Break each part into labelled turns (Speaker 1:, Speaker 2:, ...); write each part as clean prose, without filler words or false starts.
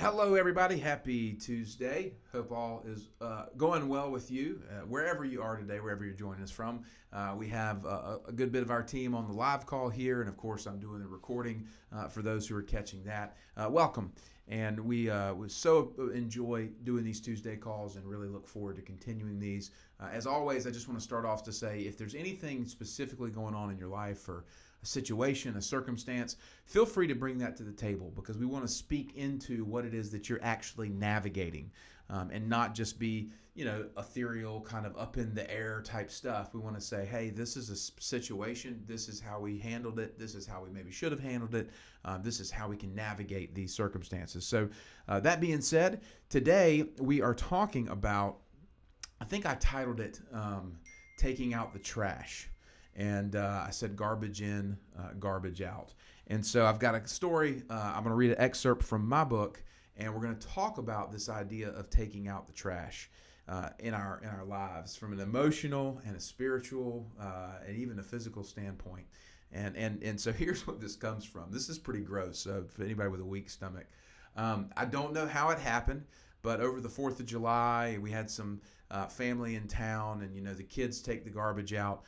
Speaker 1: Hello, everybody. Happy Tuesday. Hope all is going well with you, wherever you are today, wherever you're joining us from. We have a good bit of our team on the live call here, and of course, I'm doing the recording for those who are catching that. Welcome. And we so enjoy doing these Tuesday calls and really look forward to continuing these. As always, I just want to start off to say if there's anything specifically going on in your life or a situation, a circumstance, feel free to bring that to the table because we want to speak into what it is that you're actually navigating and not just be, ethereal, kind of up in the air type stuff. We want to say, hey, this is a situation. This is how we handled it. This is how we maybe should have handled it. This is how we can navigate these circumstances. So that being said, today we are talking about, I think I titled it Taking Out the Trash. And I said garbage in, garbage out. And so I've got a story. I'm going to read an excerpt from my book, and we're going to talk about this idea of taking out the trash in our lives from an emotional and a spiritual and even a physical standpoint. And so here's what this comes from. This is pretty gross. So for anybody with a weak stomach, I don't know how it happened. But over the 4th of July, we had some family in town, and, the kids take the garbage out.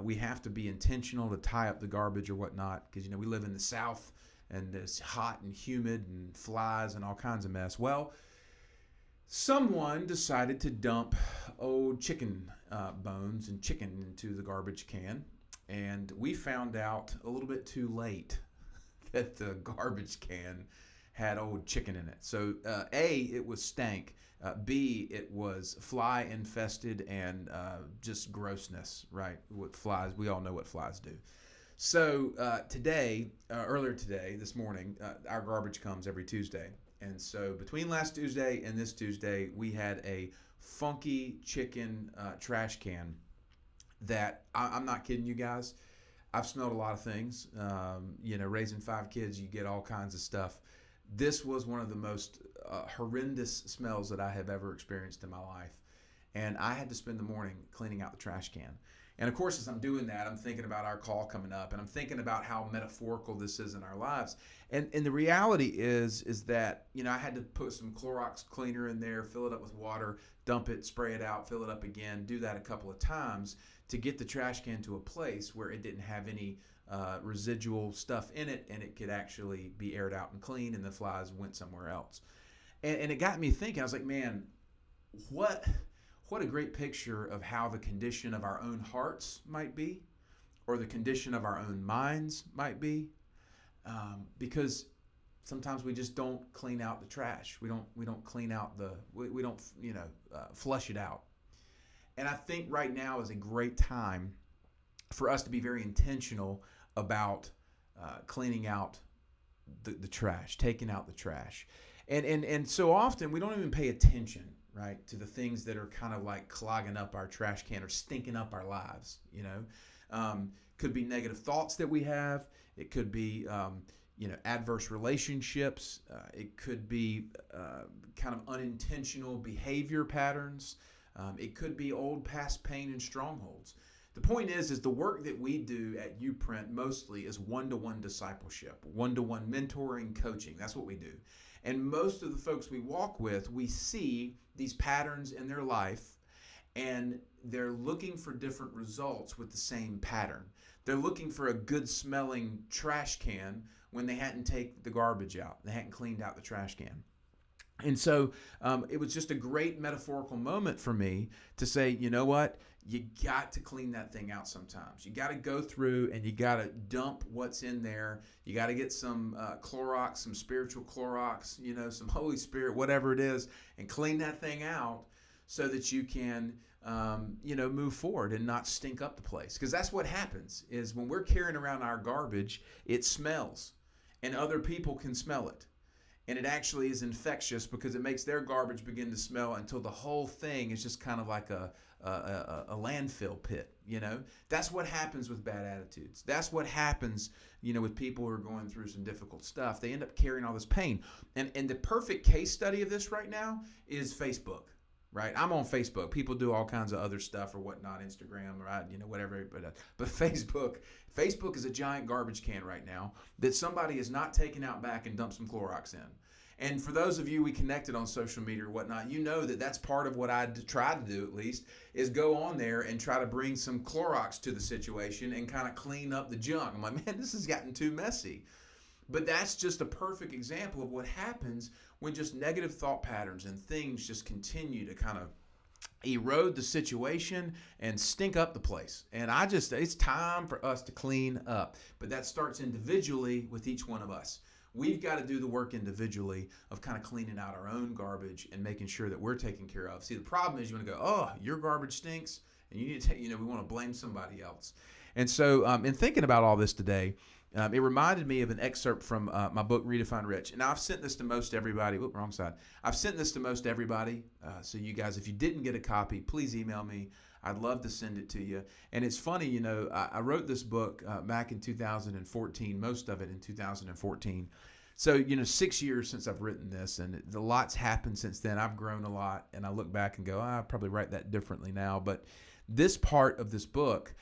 Speaker 1: We have to be intentional to tie up the garbage or whatnot because, we live in the South, and it's hot and humid and flies and all kinds of mess. Well, someone decided to dump old chicken bones and chicken into the garbage can, and we found out a little bit too late that the garbage can had old chicken in it. So A, it was stank. B, it was fly infested and just grossness, right? With flies, we all know what flies do. So earlier today, this morning, our garbage comes every Tuesday. And so between last Tuesday and this Tuesday, we had a funky chicken trash can that, I'm not kidding you guys, I've smelled a lot of things. Raising 5 kids, you get all kinds of stuff. This was one of the most horrendous smells that I have ever experienced in my life. And I had to spend the morning cleaning out the trash can. And of course, as I'm doing that, I'm thinking about our call coming up, and I'm thinking about how metaphorical this is in our lives. And the reality is that, I had to put some Clorox cleaner in there, fill it up with water, dump it, spray it out, fill it up again, do that a couple of times to get the trash can to a place where it didn't have any residual stuff in it, and it could actually be aired out and clean, and the flies went somewhere else. And it got me thinking. I was like, man, what a great picture of how the condition of our own hearts might be, or the condition of our own minds might be, because sometimes we just don't clean out the trash. We don't clean out we don't flush it out. And I think right now is a great time for us to be very intentional about cleaning out the trash, taking out the trash. And so often we don't even pay attention, right, to the things that are kind of like clogging up our trash can or stinking up our lives, Could be negative thoughts that we have. It could be, adverse relationships. It could be kind of unintentional behavior patterns. It could be old past pain and strongholds. The point is the work that we do at UPrint mostly is one-to-one discipleship, one-to-one mentoring, coaching. That's what we do. And most of the folks we walk with, we see these patterns in their life, and they're looking for different results with the same pattern. They're looking for a good-smelling trash can when they hadn't taken the garbage out. They hadn't cleaned out the trash can. And so it was just a great metaphorical moment for me to say, you know what? You got to clean that thing out sometimes. You got to go through and you got to dump what's in there. You got to get some Clorox, some spiritual Clorox, some Holy Spirit, whatever it is, and clean that thing out so that you can, move forward and not stink up the place. Because that's what happens is when we're carrying around our garbage, it smells and other people can smell it. And it actually is infectious because it makes their garbage begin to smell until the whole thing is just kind of like a landfill pit, That's what happens with bad attitudes. That's what happens, with people who are going through some difficult stuff. They end up carrying all this pain. And the perfect case study of this right now is Facebook, right? I'm on Facebook. People do all kinds of other stuff or whatnot, Instagram, right? Whatever. But Facebook is a giant garbage can right now that somebody has not taken out back and dumped some Clorox in. And for those of you we connected on social media or whatnot, you know that that's part of what I try to do, at least, is go on there and try to bring some Clorox to the situation and kind of clean up the junk. I'm like, man, this has gotten too messy. But that's just a perfect example of what happens when just negative thought patterns and things just continue to kind of erode the situation and stink up the place. And it's time for us to clean up. But that starts individually with each one of us. We've got to do the work individually of kind of cleaning out our own garbage and making sure that we're taken care of. See, the problem is you want to go, oh, your garbage stinks, and you need to take, we want to blame somebody else. And so in thinking about all this today, it reminded me of an excerpt from my book, Redefine Rich. And I've sent this to most everybody. Whoop, wrong side. I've sent this to most everybody. So you guys, if you didn't get a copy, please email me. I'd love to send it to you. And it's funny, I wrote this book back in 2014, most of it in 2014. So, 6 years since I've written this, and a lot's happened since then. I've grown a lot, and I look back and go, I'd probably write that differently now. But this part of this book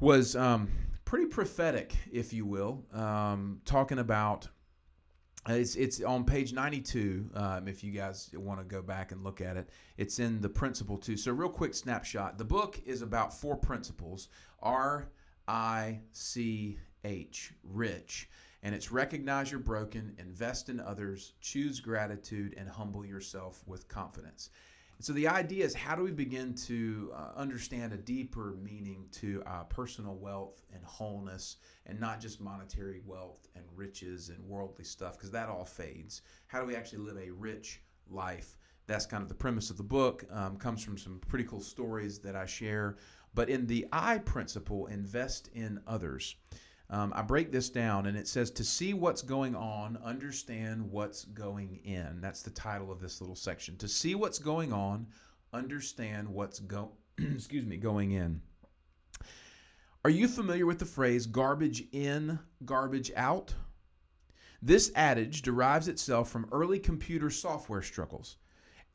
Speaker 1: was pretty prophetic, if you will, talking about, it's on page 92, if you guys want to go back and look at it. It's in the principle too. So real quick snapshot. The book is about 4 principles, RICH, rich. And it's recognize you're broken, invest in others, choose gratitude, and humble yourself with confidence. And so the idea is, how do we begin to understand a deeper meaning to personal wealth and wholeness, and not just monetary wealth and riches and worldly stuff, because that all fades. How do we actually live a rich life? That's kind of the premise of the book. Comes from some pretty cool stories that I share. But in the I principle, invest in others, I break this down, and it says, to see what's going on, understand what's going in. That's the title of this little section. To see what's going on, understand what's going in. Are you familiar with the phrase garbage in, garbage out? This adage derives itself from early computer software struggles.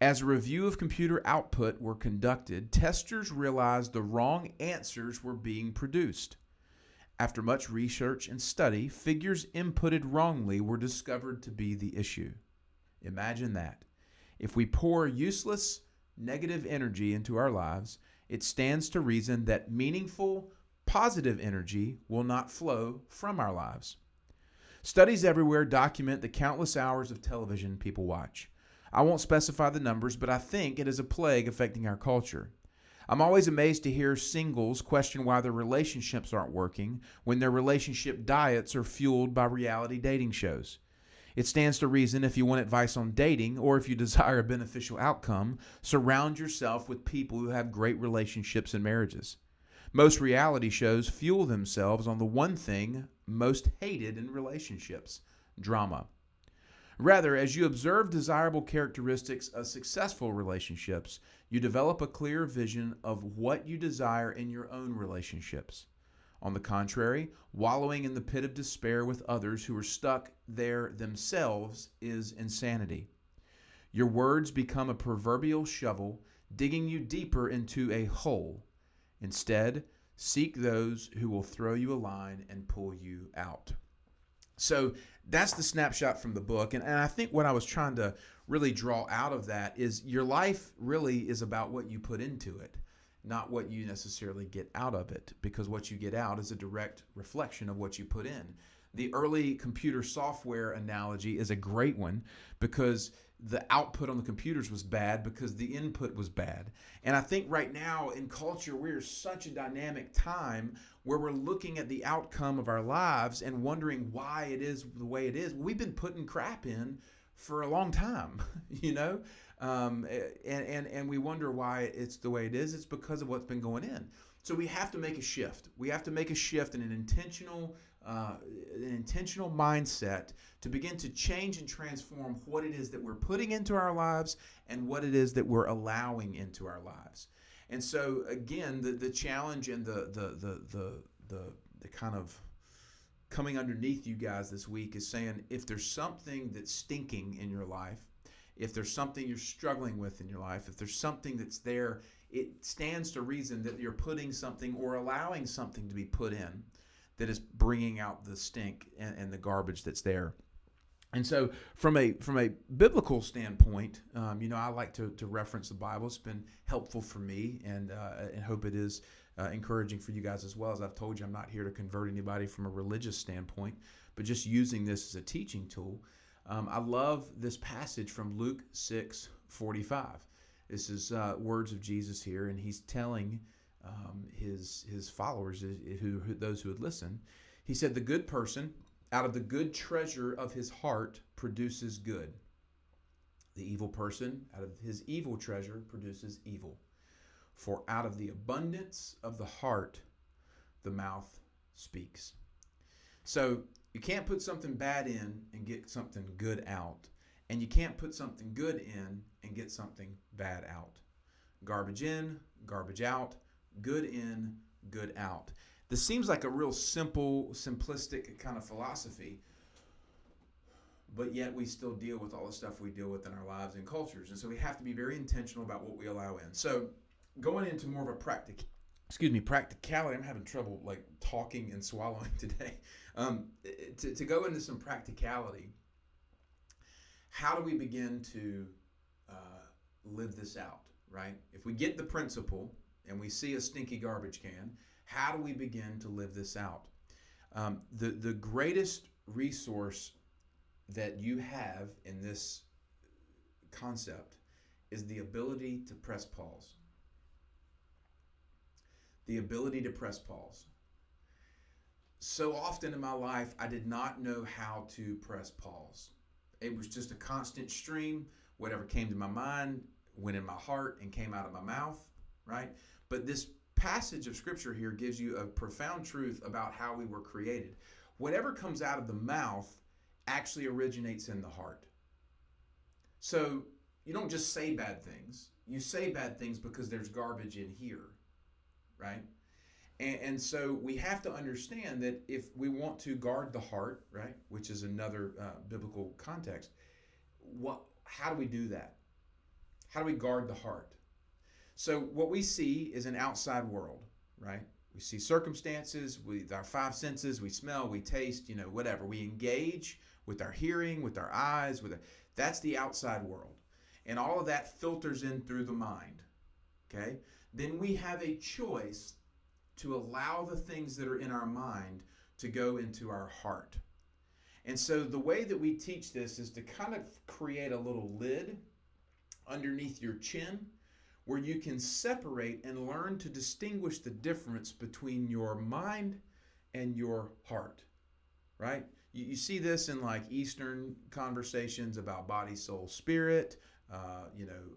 Speaker 1: As a review of computer output were conducted, testers realized the wrong answers were being produced. After much research and study, figures inputted wrongly were discovered to be the issue. Imagine that. If we pour useless, negative energy into our lives, it stands to reason that meaningful, positive energy will not flow from our lives. Studies everywhere document the countless hours of television people watch. I won't specify the numbers, but I think it is a plague affecting our culture. I'm always amazed to hear singles question why their relationships aren't working when their relationship diets are fueled by reality dating shows. It stands to reason, if you want advice on dating, or if you desire a beneficial outcome, surround yourself with people who have great relationships and marriages. Most reality shows fuel themselves on the one thing most hated in relationships: drama. Rather, as you observe desirable characteristics of successful relationships, you develop a clear vision of what you desire in your own relationships. On the contrary, wallowing in the pit of despair with others who are stuck there themselves is insanity. Your words become a proverbial shovel, digging you deeper into a hole. Instead, seek those who will throw you a line and pull you out. So that's the snapshot from the book. And I think what I was trying to really draw out of that is your life really is about what you put into it, not what you necessarily get out of it, because what you get out is a direct reflection of what you put in. The early computer software analogy is a great one, because the output on the computers was bad because the input was bad. And I think right now in culture, we're such a dynamic time where we're looking at the outcome of our lives and wondering why it is the way it is. We've been putting crap in for a long time, and we wonder why it's the way it is. It's because of what's been going in. So we have to make a shift. We have to make a shift in an intentional mindset to begin to change and transform what it is that we're putting into our lives and what it is that we're allowing into our lives. And so again, the challenge and the kind of coming underneath you guys this week is saying, if there's something that's stinking in your life, if there's something you're struggling with in your life, if there's something that's there, it stands to reason that you're putting something or allowing something to be put in that is bringing out the stink and the garbage that's there. And so, from a biblical standpoint, I like to reference the Bible. It's been helpful for me, and hope it is encouraging for you guys as well. As I've told you, I'm not here to convert anybody from a religious standpoint, but just using this as a teaching tool. I love this passage from Luke 6:45. This is words of Jesus here, and he's telling his followers, those who would listen. He said, "The good person, out of the good treasure of his heart, produces good. The evil person, out of his evil treasure, produces evil. For out of the abundance of the heart, the mouth speaks." So you can't put something bad in and get something good out. And you can't put something good in and get something bad out. Garbage in, garbage out, good in, good out. This seems like a real simple, simplistic kind of philosophy, but yet we still deal with all the stuff we deal with in our lives and cultures. And so we have to be very intentional about what we allow in. So going into more of a practicality. I'm having trouble like talking and swallowing today. To go into some practicality, how do we begin to live this out, right? If we get the principle and we see a stinky garbage can, how do we begin to live this out? The greatest resource that you have in this concept is the ability to press pause. The ability to press pause. So often in my life, I did not know how to press pause. It was just a constant stream. Whatever came to my mind went in my heart and came out of my mouth, right? But this passage of scripture here gives you a profound truth about how we were created. Whatever comes out of the mouth actually originates in the heart. So you don't just say bad things. You say bad things because there's garbage in here, right? And so we have to understand that if we want to guard the heart, right, which is another biblical context, how do we do that? How do we guard the heart? So what we see is an outside world, right? We see circumstances with our five senses. We smell, we taste, whatever. We engage with our hearing, with our eyes, that's the outside world. And all of that filters in through the mind, okay? Then we have a choice to allow the things that are in our mind to go into our heart. And so the way that we teach this is to kind of create a little lid underneath your chin where you can separate and learn to distinguish the difference between your mind and your heart, right? You see this in like Eastern conversations about body, soul, spirit,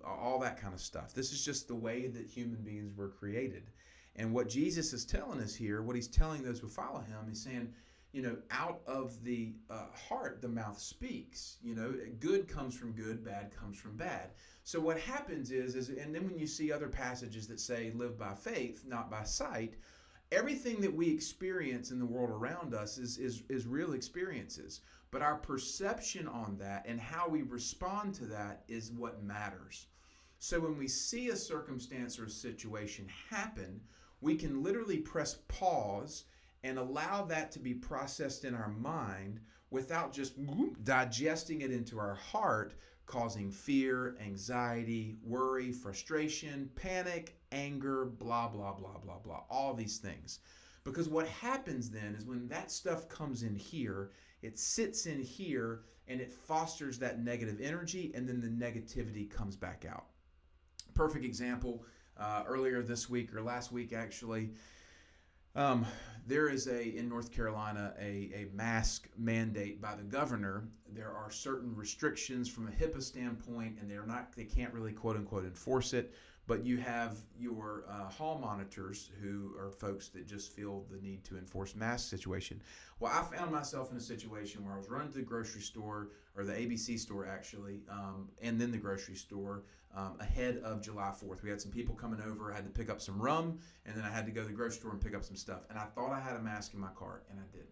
Speaker 1: all that kind of stuff. This is just the way that human beings were created. And what Jesus is telling us here, what he's telling those who follow him, he's saying, out of the heart, the mouth speaks. Good comes from good, bad comes from bad. So what happens is, and then when you see other passages that say live by faith, not by sight, everything that we experience in the world around us is real experiences. But our perception on that and how we respond to that is what matters. So when we see a circumstance or a situation happen, we can literally press pause and allow that to be processed in our mind without just digesting it into our heart, causing fear, anxiety, worry, frustration, panic, anger, blah, blah, blah, blah, blah, all these things. Because what happens then is when that stuff comes in here, it sits in here and it fosters that negative energy, and then the negativity comes back out. Perfect example, earlier this week or last week actually, there is in North Carolina a mask mandate by the governor. There are certain restrictions from a HIPAA standpoint, and they can't really quote unquote enforce it. But you have your hall monitors who are folks that just feel the need to enforce mask situation. Well, I found myself in a situation where I was running to the grocery store, or the ABC store actually, and then the grocery store ahead of July 4th. We had some people coming over. I had to pick up some rum, and then I had to go to the grocery store and pick up some stuff. And I thought I had a mask in my cart, and I didn't.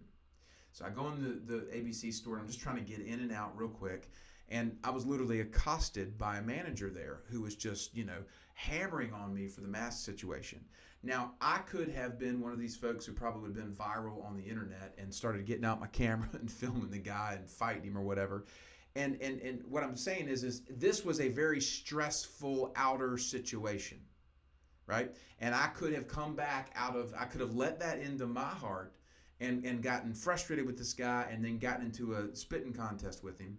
Speaker 1: So I go in the ABC store, and I'm just trying to get in and out real quick. And I was literally accosted by a manager there who was just, hammering on me for the mask situation. Now, I could have been one of these folks who probably would have been viral on the internet and started getting out my camera and filming the guy and fighting him or whatever. And what I'm saying is this was a very stressful outer situation, right? And I could have come back I could have let that into my heart and gotten frustrated with this guy and then gotten into a spitting contest with him.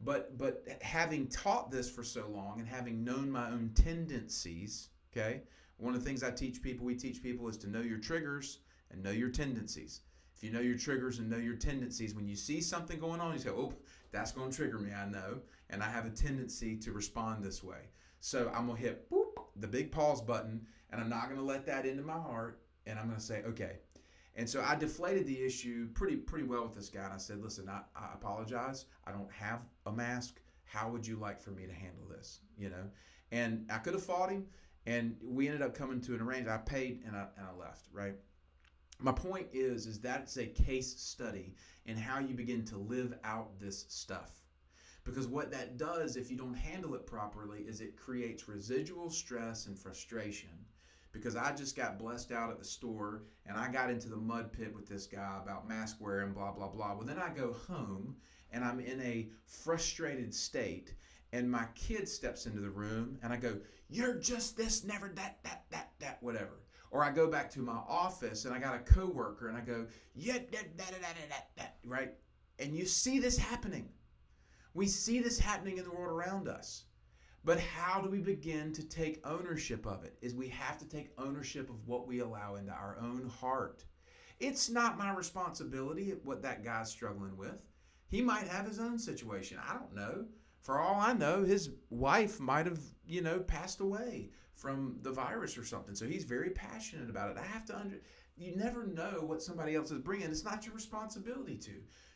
Speaker 1: But having taught this for so long and having known my own tendencies, okay, one of the things we teach people is to know your triggers and know your tendencies. If you know your triggers and know your tendencies, when you see something going on, you say, oh, that's going to trigger me, I know, and I have a tendency to respond this way. So I'm going to hit boop, the big pause button, and I'm not going to let that into my heart, and I'm going to say, okay. And so I deflated the issue pretty well with this guy, and I said, listen, I apologize. I don't have a mask. How would you like for me to handle this? And I could have fought him, and we ended up coming to an arrangement. I paid, and I left, right? My point is that's a case study in how you begin to live out this stuff. Because what that does, if you don't handle it properly, is it creates residual stress and frustration. Because I just got blessed out at the store and I got into the mud pit with this guy about mask wear and blah, blah, blah. Well, then I go home and I'm in a frustrated state and my kid steps into the room and I go, you're just this, never that, whatever. Or I go back to my office and I got a coworker and I go, yeah, that, right? And you see this happening. We see this happening in the world around us. But how do we begin to take ownership of it? Is we have to take ownership of what we allow into our own heart. It's not my responsibility what that guy's struggling with. He might have his own situation. I don't know. For all I know, his wife might have, passed away from the virus or something. So he's very passionate about it. I have to you never know what somebody else is bringing. It's not your responsibility to.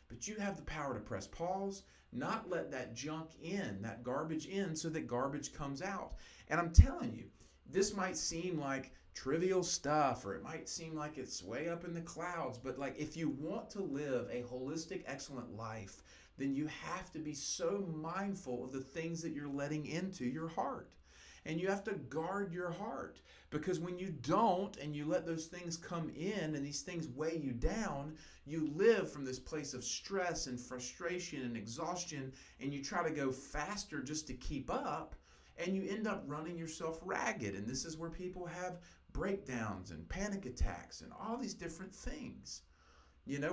Speaker 1: But you have the power to press pause, not let that junk in, that garbage in, so that garbage comes out. And I'm telling you, this might seem like trivial stuff, or it might seem like it's way up in the clouds, but like if you want to live a holistic, excellent life, then you have to be so mindful of the things that you're letting into your heart. And you have to guard your heart, because when you don't and you let those things come in and these things weigh you down, you live from this place of stress and frustration and exhaustion, and you try to go faster just to keep up, and you end up running yourself ragged. And this is where people have breakdowns and panic attacks and all these different things.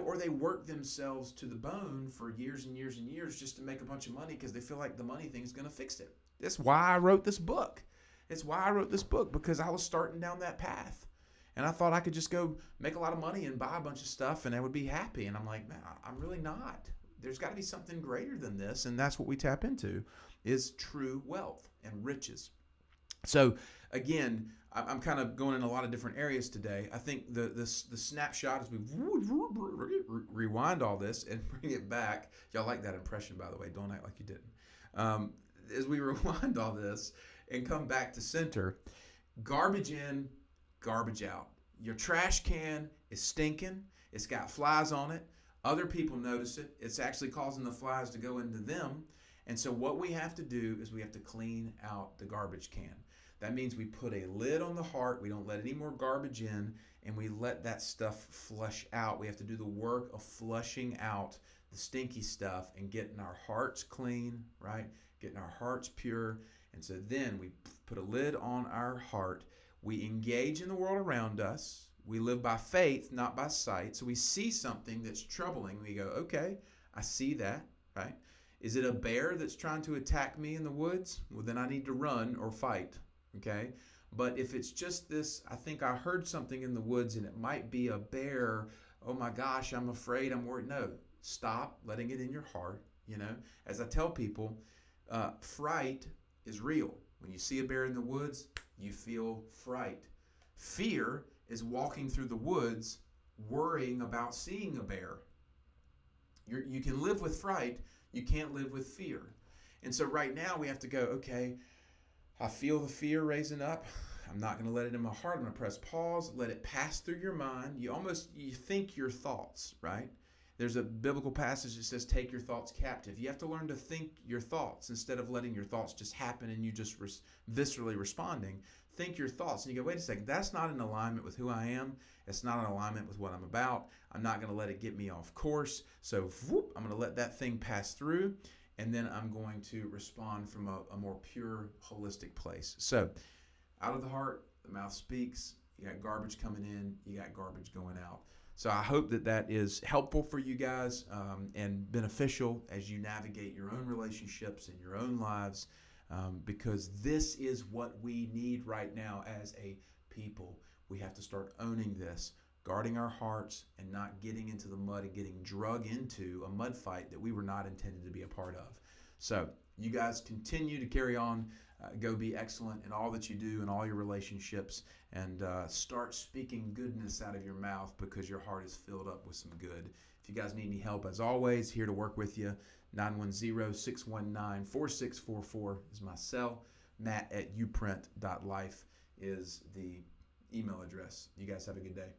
Speaker 1: Or they work themselves to the bone for years and years and years just to make a bunch of money because they feel like the money thing is going to fix it. That's why I wrote this book. It's why I wrote this book, because I was starting down that path. And I thought I could just go make a lot of money and buy a bunch of stuff and I would be happy. And I'm like, man, I'm really not. There's got to be something greater than this. And that's what we tap into, is true wealth and riches. So again, I'm kind of going in a lot of different areas today. I think the snapshot, as we rewind all this and bring it back. Y'all like that impression, by the way. Don't act like you didn't. As we rewind all this and come back to center, garbage in, garbage out. Your trash can is stinking. It's got flies on it. Other people notice it. It's actually causing the flies to go into them. And so what we have to do is we have to clean out the garbage can. That means we put a lid on the heart. We don't let any more garbage in, and we let that stuff flush out. We have to do the work of flushing out the stinky stuff and getting our hearts clean, right? Getting our hearts pure. And so then we put a lid on our heart. We engage in the world around us. We live by faith, not by sight. So we see something that's troubling. We go, okay, I see that, right? Is it a bear that's trying to attack me in the woods? Well, then I need to run or fight, okay? But if it's just this, I think I heard something in the woods and it might be a bear. Oh my gosh, I'm afraid, I'm worried. No, stop letting it in your heart. As I tell people, fright is real. When you see a bear in the woods, you feel fright. Fear is walking through the woods worrying about seeing a bear. You can live with fright. You can't live with fear. And so right now we have to go, okay, I feel the fear raising up. I'm not going to let it in my heart. I'm going to press pause, let it pass through your mind. You think your thoughts, right? There's a biblical passage that says, take your thoughts captive. You have to learn to think your thoughts instead of letting your thoughts just happen and you just viscerally responding. Think your thoughts. And you go, wait a second, that's not in alignment with who I am. It's not in alignment with what I'm about. I'm not going to let it get me off course. So whoop, I'm going to let that thing pass through. And then I'm going to respond from a more pure, holistic place. So out of the heart, the mouth speaks. You got garbage coming in. You got garbage going out. So I hope that that is helpful for you guys and beneficial as you navigate your own relationships and your own lives, because this is what we need right now as a people. We have to start owning this, guarding our hearts and not getting into the mud and getting drug into a mud fight that we were not intended to be a part of. So you guys continue to carry on. Go be excellent in all that you do in all your relationships, and start speaking goodness out of your mouth because your heart is filled up with some good. If you guys need any help, as always, here to work with you. 910-619-4644 is my cell. Matt@uprint.life is the email address. You guys have a good day.